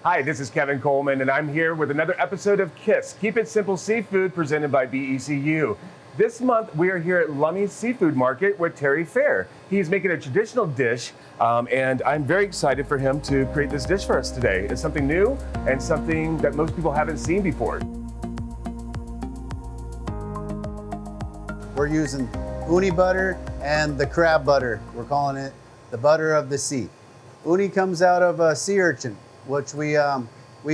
Hi, this is Kevin Coleman, and I'm here with another episode of KISS, Keep It Simple Seafood, presented by BECU. This month, we are here at Lummi Seafood Market with Phair. He's making a traditional dish, and I'm very excited for him to create this dish for us today. It's something new and something that most people haven't seen before. We're using uni butter and the crab butter. We're calling it the butter of the sea. Uni comes out of a sea urchin, which we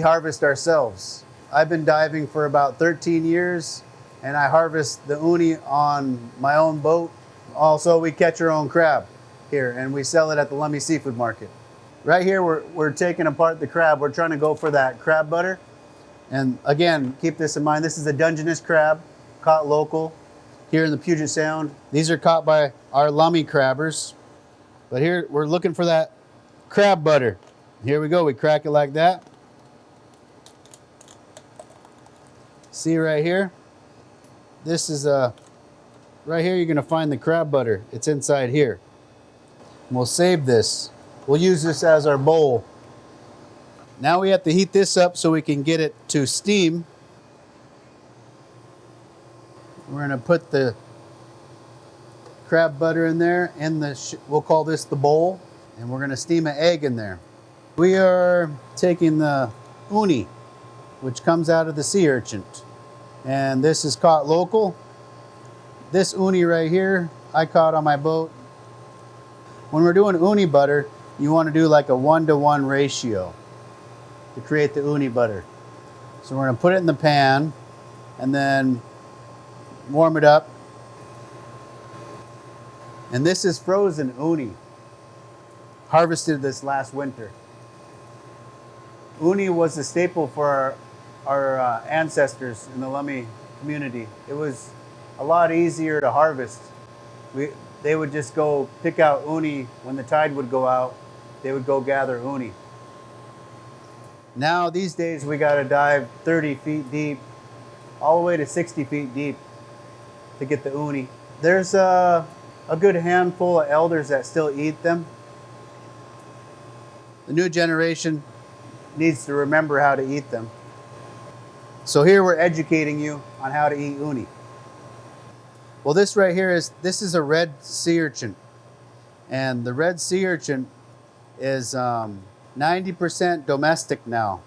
harvest ourselves. I've been diving for about 13 years, and I harvest the uni on my own boat. Also, we catch our own crab here, and we sell it at the Lummi Seafood Market. Right here, we're taking apart the crab. We're trying to go for that crab butter. And again, keep this in mind, this is a Dungeness crab, caught local here in the Puget Sound. These are caught by our Lummi crabbers. But here, we're looking for that crab butter. Here we go, we crack it like that. See right here? This is right here you're gonna find the crab butter. It's inside here. And we'll save this. We'll use this as our bowl. Now we have to heat this up so we can get it to steam. We're gonna put the crab butter in there, we'll call this the bowl, and we're gonna steam an egg in there. We are taking the uni, which comes out of the sea urchin, and this is caught local. This uni right here, I caught on my boat. When we're doing uni butter, you want to do like a 1-to-1 ratio to create the uni butter. So we're gonna put it in the pan and then warm it up. And this is frozen uni, harvested this last winter. Uni was a staple for our ancestors in the Lummi community. It was a lot easier to harvest. They would just go pick out uni when the tide would go out. They would go gather uni. Now these days we gotta dive 30 feet deep, all the way to 60 feet deep to get the uni. There's a good handful of elders that still eat them. The new generation needs to remember how to eat them. So here we're educating you on how to eat uni. Well, this right here this is a red sea urchin. And the red sea urchin is 90% domestic now.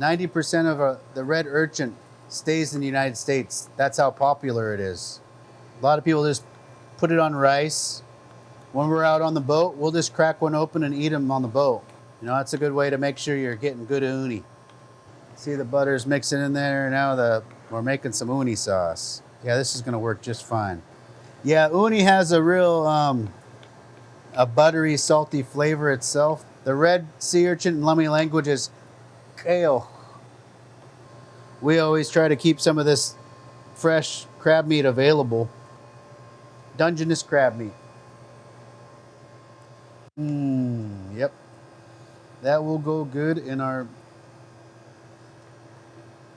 90% of the red urchin stays in the United States. That's how popular it is. A lot of people just put it on rice. When we're out on the boat, we'll just crack one open and eat them on the boat. You know, that's a good way to make sure you're getting good uni. See the butter's mixing in there. Now we're making some uni sauce. Yeah, this is gonna work just fine. Yeah, uni has a real, a buttery, salty flavor itself. The red sea urchin in Lummi language is kale. We always try to keep some of this fresh crab meat available. Dungeness crab meat. Yep. That will go good in our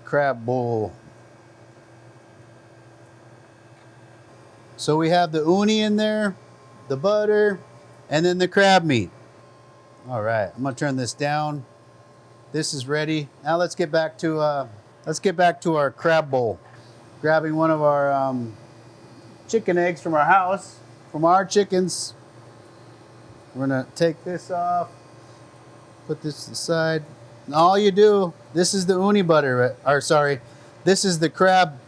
crab bowl. So we have the uni in there, the butter, and then the crab meat. All right, I'm gonna turn this down. This is ready. Now let's get back to our crab bowl. Grabbing one of our chicken eggs from our house, from our chickens. We're gonna take this off, put this aside. And all you do, this is the uni butter, or sorry, this is the crab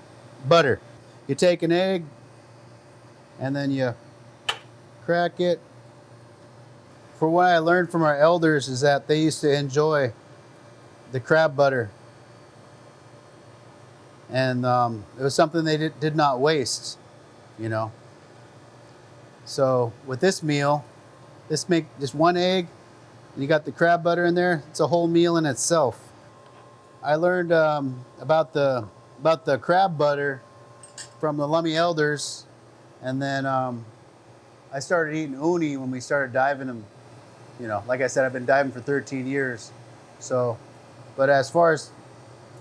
butter. You take an egg and then you crack it. For what I learned from our elders is that they used to enjoy the crab butter. And it was something they did not waste, you know. So with this meal, make just one egg, and you got the crab butter in there. It's a whole meal in itself. I learned about the crab butter from the Lummi elders, and then I started eating uni when we started diving them. You know, like I said, I've been diving for 13 years. So, but as far as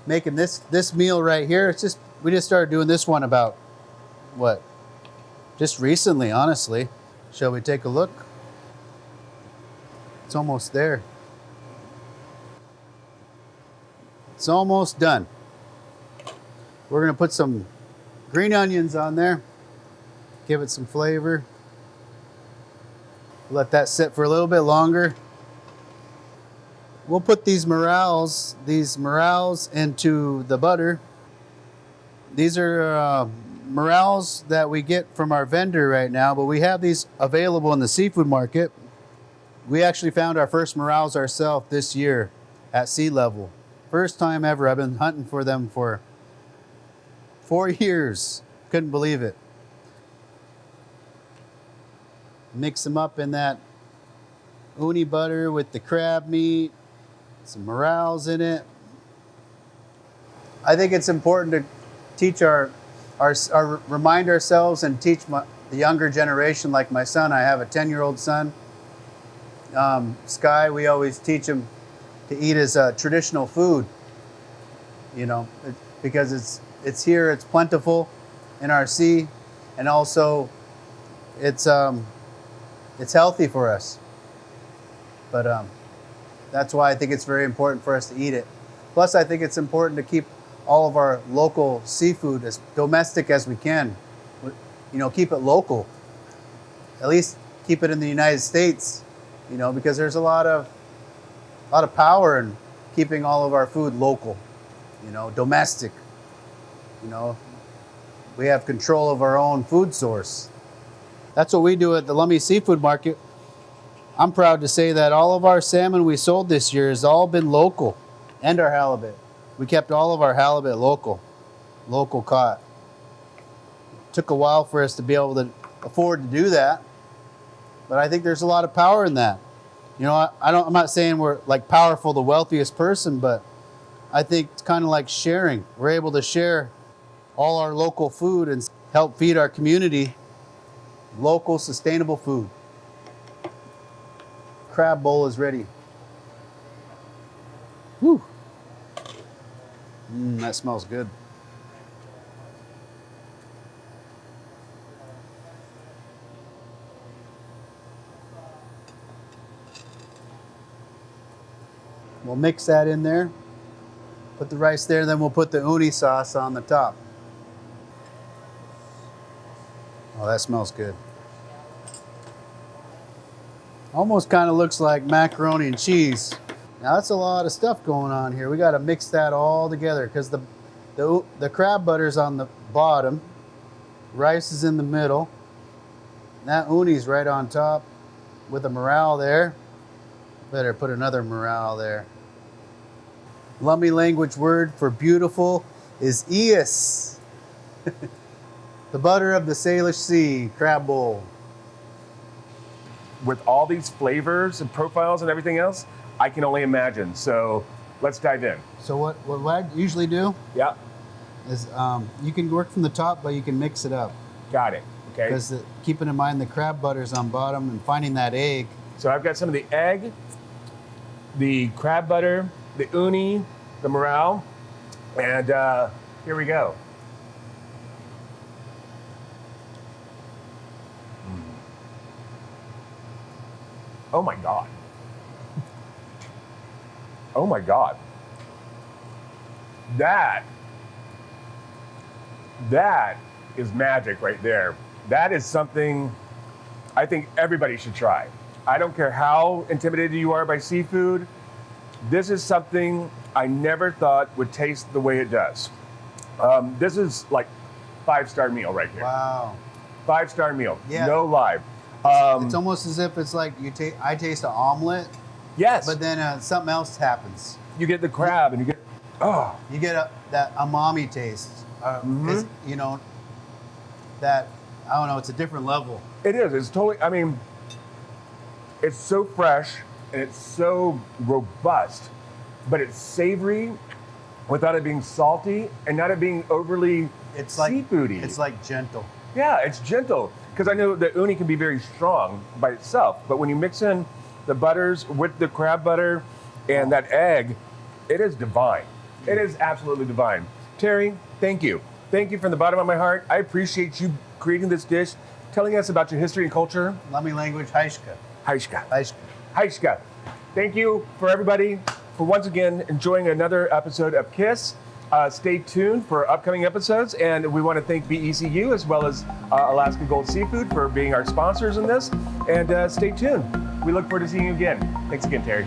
making this meal right here, we just started doing this one about what? Just recently, honestly. Shall we take a look? It's almost there. It's almost done. We're gonna put some green onions on there, give it some flavor. Let that sit for a little bit longer. We'll put these morels into the butter. These are morels that we get from our vendor right now, but we have these available in the seafood market. We actually found our first morels ourselves this year at sea level. First time ever. I've been hunting for them for 4 years. Couldn't believe it. Mix them up in that uni butter with the crab meat, some morels in it. I think it's important to teach remind ourselves and teach the younger generation, like my son. I have a 10-year-old son, Sky. We always teach him to eat his traditional food, you know, because it's here, it's plentiful in our sea, and also it's healthy for us. But that's why I think it's very important for us to eat it. Plus, I think it's important to keep all of our local seafood as domestic as we can. You know, keep it local. At least keep it in the United States, you know, because there's a lot of power in keeping all of our food local, you know, domestic. You know, we have control of our own food source. That's what we do at the Lummi Seafood Market. I'm proud to say that all of our salmon we sold this year has all been local, and our halibut. We kept all of our halibut local caught. Took a while for us to be able to afford to do that, but I think there's a lot of power in that. You know, I'm not saying we're like powerful, the wealthiest person, but I think it's kind of like sharing. We're able to share all our local food and help feed our community local, sustainable food. Crab bowl is ready. Whew. That smells good. We'll mix that in there. Put the rice there, then we'll put the uni sauce on the top. Oh, that smells good. Almost kind of looks like macaroni and cheese. Now that's a lot of stuff going on here. We got to mix that all together because the crab butter's on the bottom, rice is in the middle, and that uni's right on top with a morel there. Better put another morel there. Lummi language word for beautiful is ias. The butter of the Salish Sea, crab bowl. With all these flavors and profiles and everything else, I can only imagine. So let's dive in. So what I usually do Yeah, is you can work from the top, but you can mix it up. got it. Okay. Because keeping in mind the crab butter's on bottom and finding that egg. So I've got some of the egg, the crab butter, the uni, the morel, and here we go. Oh my God. Oh my God. That is magic right there. That is something I think everybody should try. I don't care how intimidated you are by seafood. This is something I never thought would taste the way it does. This is like 5-star meal right here. Wow. 5-star meal. Yeah. No lie. It's almost as if it's like I taste an omelet, Yes. but then something else happens. You get the crab and you get, oh. You get that umami taste. It's, you know, that, I don't know, it's a different level. It is. It's totally, I mean, it's so fresh and it's so robust, but it's savory without it being salty and not it being overly seafoody. It's like gentle. Yeah, it's gentle. Because I know the uni can be very strong by itself, but when you mix in the butters with the crab butter and that egg, it is divine. It is absolutely divine. Terry, thank you. Thank you from the bottom of my heart. I appreciate you creating this dish, telling us about your history and culture. Lummi language, haishka. Haishka. Haishka. Haishka. Thank you for everybody. for once again enjoying another episode of KISS. Stay tuned for upcoming episodes, and we want to thank BECU as well as Alaska Gold Seafood for being our sponsors in this. And stay tuned. We look forward to seeing you again. Thanks again, Terry.